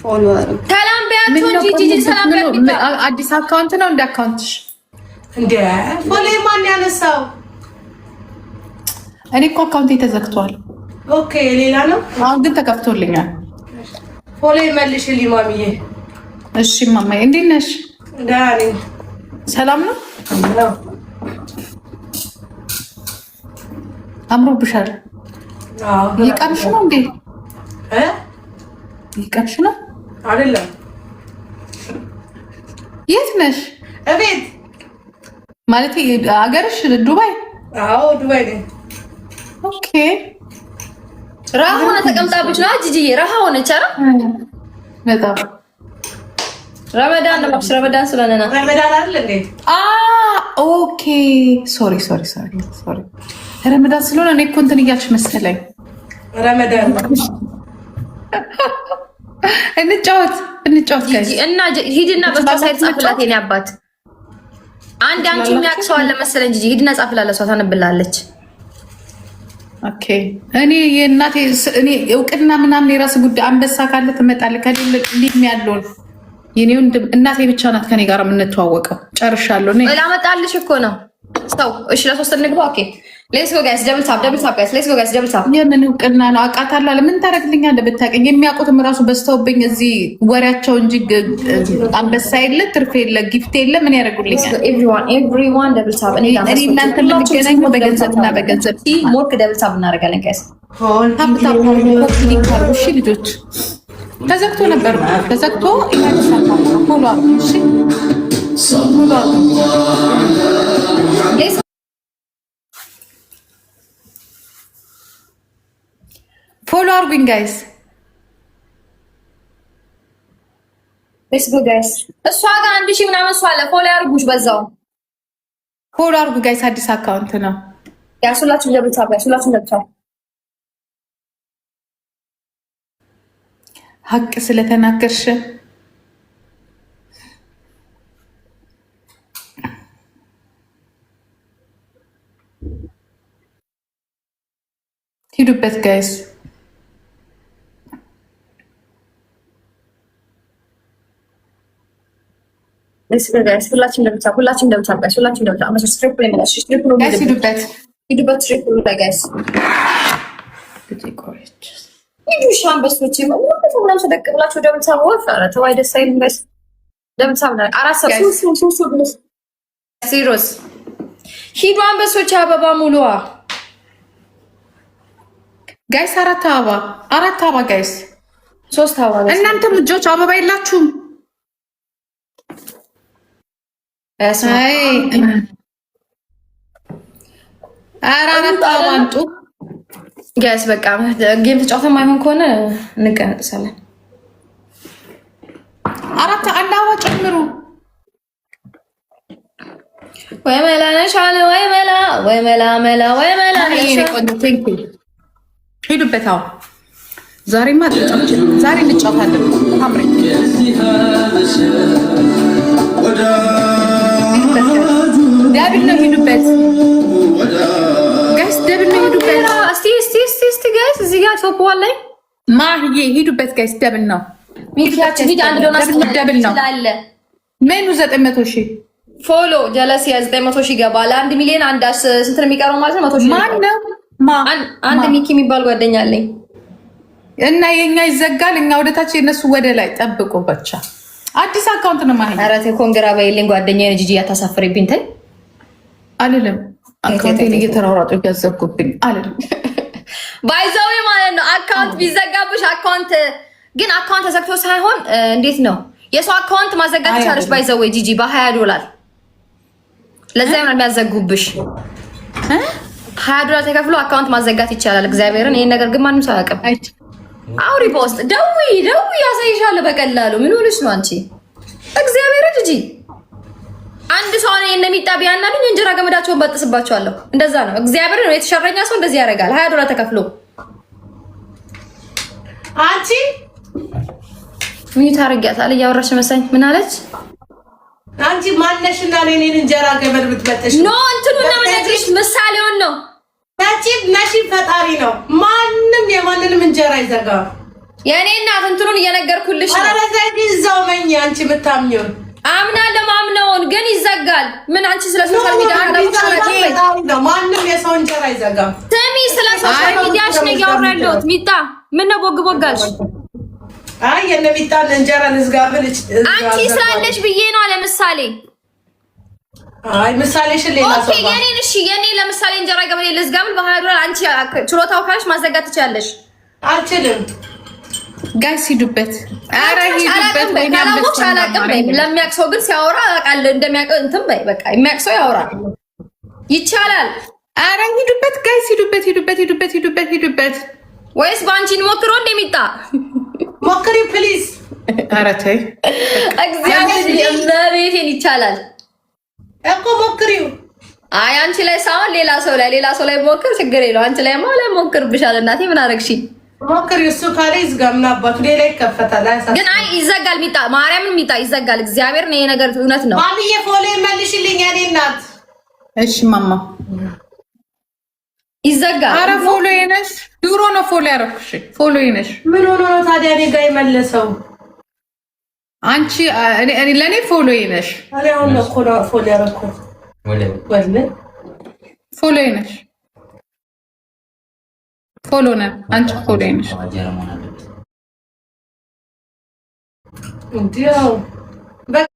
ሰላም ቢያቸው ጂጂ ሰላም ቢያቸው አዲስ አካውንት ነው እንደ አካውንትሽ እንደ ፎሎ ማን ያነሳው? እኔ እኮ አካውንቴ ተዘግቷል። ኦኬ ሌላ ነው። አሁን ግን ተከፍቶልኛል። ፎሎ መልሽልኝ ማሚዬ። እሺ ማማዬ እንዴት ነሽ? ደህና ነኝ። ሰላም ነው? ነው። አምሮብሻል። አዎ ይቀርሽ ነው እንዴ? ይቀርሽ ነው አይደለም? የት ነሽ? እቤት ማለት አገርሽ ዱባይ? አዎ ዱባይ ነኝ። ኦኬ ራህ ሆነ ተቀምጣብሽ ነው ጂጂዬ? ራህ ሆነች አይደል? በጣም ረመዳን ነው ማክስ ረመዳን ስለሆነ ነው። ረመዳን አይደል እንዴ? ኦኬ ሶሪ ረመዳን ስለሆነ እኔ እኮ እንትን እያልሽ መሰለኝ። ረመዳን እንጫወት ጂጂ እና ሂድና በሳይት ጻፍላት የኔ አባት። አንድ አንቺ የሚያቅሰው አለ መሰለኝ ጂጂ ሂድና ጻፍላት ለሷ ታነብላለች። ኦኬ እኔ የእናቴ እኔ እውቅና ምናምን የራስ ጉዳይ አንበሳ ካለ ትመጣለህ ከሌለ ሊም ያለውን የኔው እናቴ ብቻ ናት ከኔ ጋር የምንተዋወቀው። ጨርሻለሁ እኔ ላመጣልሽ እኮ ነው ሰው። እሺ ለሶስት እንግባ። ኦኬ ሌትስ ጎ ጋይስ ደብል ታፕ ጋይስ ሌትስ ጎ ጋይስ ደብል ታፕ። የምን እውቅና ነው? አውቃታለሁ። ለምን ታረግልኛለህ? ብታውቅኝ የሚያውቁትም ራሱ በስተውብኝ እዚህ ወሬያቸው እንጂ አንበሳ የለ ትርፍ የለ ጊፍት የለ ምን ያደርጉልኛል? ኤቭሪዋን ደብል ታፕ። እኔ እናንተ የምንገናኘው በገንዘብና በገንዘብ ሞርክ ደብል ታፕ እናደርጋለን ጋይስ። ታፕ ሊንክ አድርጉ እሺ ልጆች። ተዘግቶ ነበር ተዘግቶ ይታሰፋ ሞላ እሺ ሞላ ፎሎ አርጉኝ ጋይስ። ፌስቡክ ጋይስ እሷ ጋር 1000 ምናምን ሰው አለ። ፎሎ አርጉሽ በዛው ፎሎ አርጉ ጋይስ። አዲስ አካውንት ነው ያሱላችሁ ለብቻ ያሱላችሁ ለብቻ ሀቅ ስለተናገርሽ ሂዱበት ጋይስ። ጋይስ ሁላችን ለብቻ ጋይስ ሁላችን ለብቻ አመሰስ ትሪፕል ሚላሽ ትሪፕል ጋይስ ሂዱበት ትሪፕል ጋይስ ትቆርጭ ይዱሻን በስቶች ምንም ሰደቅ ብላችሁ ደምታ ወፍ ኧረ ተው አይደስ አይልም ጋይስ። ደምታ ምን አራሰ ሱሱ ሲሮስ ሂዱ አንበሶች አበባ ሙሉዋ ጋይስ። አራት አበባ ጋይስ። 3 አበባ ጋይስ። እናንተም ልጆች አበባ የላችሁም? አይ አራት አበባ አንጡ ጋይስ። በቃ ጌም ተጫውተን ማይሆን ከሆነ እንቀነጥሳለን። አንድ አበባ ጨምሩ። ወይ መላ ነሻለ ወይ መላ ሂዱበት። አዎ ዛሬማ ዛሬ እንጫወታለን። ታምሪ ደብል ነው። ሂዱበት ጋይስ፣ ደብል ነው። ሂዱበት እስቲ ጋይስ እዚህ ጋር ቶፕ ዋን ላይ ማህዬ ሂዱበት ጋይስ። ደብል ነው። ሚዲያችን ሂድ አንድ ዶናስ ደብል ነው። ሜኑ 900,000 ፎሎ ጀለስ 900,000 ይገባል። 1 ሚሊዮን አንድ ስንት ነው የሚቀረው ማለት ነው? 100,000 ማን ነው? አንድ ሚኪ የሚባል ጓደኛ አለኝ እና የኛ ይዘጋል። እኛ ወደታች የነሱ ወደ ላይ ጠብቁ ብቻ። አዲስ አካውንት ነው ማለት። ኧረ ተይ ኮንግራ በይልኝ ጓደኛዬ ጂጂ ያታሳፍሪብኝ። ተይ አልልም። አካውንቴን እየተራራጡ እያዘጉብኝ አልልም። ባይዘው ማለት ነው አካውንት ቢዘጋብሽ አካውንት ግን አካውንት ተዘግቶ ሳይሆን እንዴት ነው የሰው አካውንት ማዘጋት ይቻላል። ባይዘው ጂጂ $20 ለዛ ነው የሚያዘጉብሽ። $20 ተከፍሎ አካውንት ማዘጋት ይቻላል። እግዚአብሔርን ይሄን ነገር ግን ማንም ሰው አያውቅም። አውሪ ፖስት ደውይ ያሳይሻል በቀላሉ። ምን ሆነሽ ነው አንቺ? እግዚአብሔርን ጂጂ አንድ ሰው ነው የሚጣቢያና ምን እንጀራ ገመዳቸውን በጥስባቸዋለሁ። እንደዛ ነው እግዚአብሔርን ነው። የተሸረኛ ሰው እንደዚህ ያደርጋል። $20 ተከፍሎ አንቺ ምን ታረጋታለህ? እያወራሽ መሰለኝ። ምን አለች? አንቺ ማነሽና እኔን እንጀራ ገመድ ብትበጥሽ ኖ እንትኑ ነው የምነግርሽ። ምሳሌውን ነው ነጪ ነሺ ፈጣሪ ነው። ማንም የማንንም እንጀራ ይዘጋ። የኔ እናት እንትኑን እየነገርኩልሽ ነው። አረ ዘጊ እዛው መኝ አንቺ የምታምኚው አምናለሁ ማምነውን ግን ይዘጋል። ምን አንቺ ስለ ሶሻል ሚዲያ ነው? ማንም የሰው እንጀራ አይዘጋም። ስሚ ስለ ሶሻል ሚዲያሽ ነው ያወራለሁት። ሚጣ ምን ነው ቦግ ቦጋልሽ? አይ የነ ሚጣን እንጀራ ልዝጋብል አንቺ ስላለሽ ብዬ ነው። ለምሳሌ አይ ምሳሌሽን ሌላ ሰው ኦኬ የኔን እሺ የኔ ለምሳሌ እንጀራ ገበሌ ልዝጋብል በ20 $፣ አንቺ ችሎታው ካለሽ ማዘጋት ትችያለሽ። አልችልም። ጋይስ ሂዱበት። አረ ሂዱበት። ባይናለሽ አላቅም በይ። ለሚያውቅ ሰው ግን ሲያወራ አውቃለሁ እንደሚያውቅ እንትን በይ። በቃ የሚያውቅ ሰው ያወራ ይቻላል። አረ ሂዱበት ጋይስ ሂዱበት ሂዱበት ሂዱበት ሂዱበት ሂዱበት። ወይስ ባንቺ እንሞክረው እንደሚጣ ሞክሪ ፕሊዝ። አረ ተይ እግዚአብሔር ለቤቴን ይቻላል እኮ ሞክሪው። አይ አንቺ ላይ ሳይሆን ሌላ ሰው ላይ ሞክር ችግር የለው። አንቺ ላይ ማለት ሞክርብሻል። እናቴ ምን አረግሽ? ሞክሪ። እሱ ካለ ይዝጋምና አባቱ ሌላ ይከፈታል። ግን አይ ይዘጋል። ሚጣ ማርያምን ሚጣ ይዘጋል። እግዚአብሔር ነው ነገር እውነት ነው። ማሚዬ ፎሎ መልሽልኝ የኔ እናት። እሺ ማማ ይዘጋል። አረ ፎሎ ነሽ ድሮ ነው ፎሎ ያረኩሽ። ፎሎ ነሽ ምን ሆኖ ነው ታዲያ እኔ ጋር የመለሰው? አንቺ እኔ ለኔ ፎሎ ነሽ። አሬ አሁን ነው ፎሎ ያረኩት። ወለ ፎሎ ነሽ ፎሎ ነህ አንቺ ፎሎ ነሽ። እንዲያው በቃ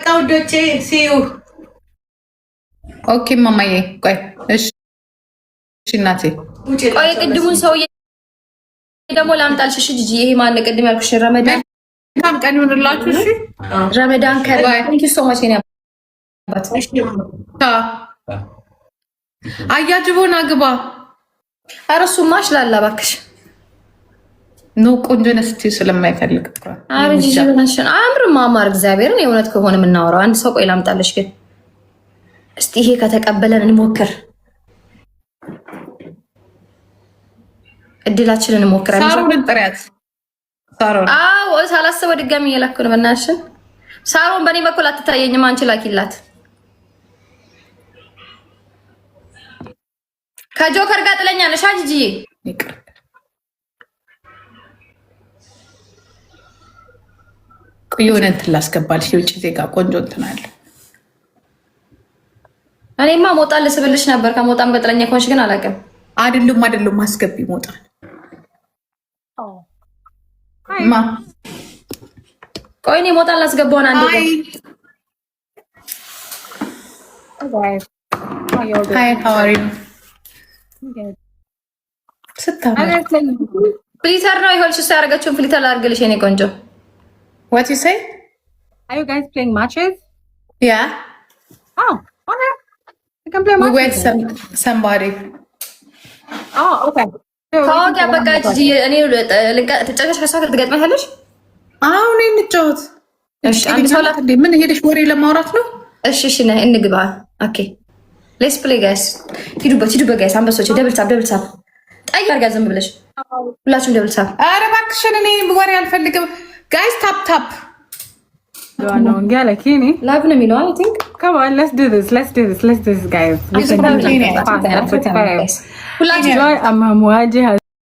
ውዶቼ ሲዩ ኦኬ ማማዬ ቆይ እሺ እናቴ ቆይ ቅድሙን ሰውዬ ደግሞ ላምጣልሽ። እሺ ጂጂ ይሄ ማን ቅድም ያልኩሽ ረመዳን በጣም ቀን ይሁንላችሁ። እሺ ረመዳን ከሪም ቴንክ ዩ ሶ ማች የኔ አባት። እሺ አያጅቦን አግባ። ኧረ እሱማ እችላለሁ እባክሽ። ነው ቆንጆ ነሽ ስለማይፈልግ ኧረ ጂጂ ብናሽን አያምርም። ማማር እግዚአብሔርን የእውነት ከሆነ የምናወራው አንድ ሰው ቆይ ላምጣልሽ ግን እስቲ ይሄ ከተቀበለን እንሞክር። እድላችንን እንሞክራለን። ሳሮን ጥሪያት። ሳሮን አዎ ሳላስበው ድጋሚ እየላኩ ነው። በእናትሽ ሳሮን በእኔ በኩል አትታየኝም። አንቺ ላኪላት። ከጆከር ጋር ጥለኛለሽ ጂጂዬ። የሆነ እንትን ላስገባልሽ የውጭ ዜጋ ቆንጆ እንትን አለ። እኔማ ሞጣን ልስብልሽ ነበር። ከሞጣም በጥለኛ ከሆንሽ ግን አላውቅም። አይደለም ማስገቢ ሞጣን ማ ቆይ እኔ ሞጣን ላስገባውን አንዴ ሃይ ሃው አር ዩ ፍሊተር ነው ይኸውልሽ። እሱ ያደረገችውን ፍሊተር ላድርግልሽ የኔ ቆንጆ። What you say? Are you guys playing matches? Yeah. Oh, okay. I can play matches. We with somebody. Oh, okay. ታውቂያ በቃ ጂጂ እኔ ተጨረሽ ከሷ ትገጥመታለሽ። አሁን እንጫወት። እሺ አንድ ሰው ላት እንዴ ምን ሄደሽ ወሬ ለማውራት ነው? እሺ እሺ ነይ እንግባ። ኦኬ ሌትስ ፕሌይ ጋይስ። ሂዱበት ጋይስ። አንበሶች ደብል ታፕ ጣይ አርጋ ዝም ብለሽ ሁላችሁም ደብል ታፕ። ኧረ እባክሽን እኔ ወሬ አልፈልግም። ጋይስ ታፕ ላይቭ ነው የሚለው። አይ ቲንክ come on, let's do this guys. ሁላችሁም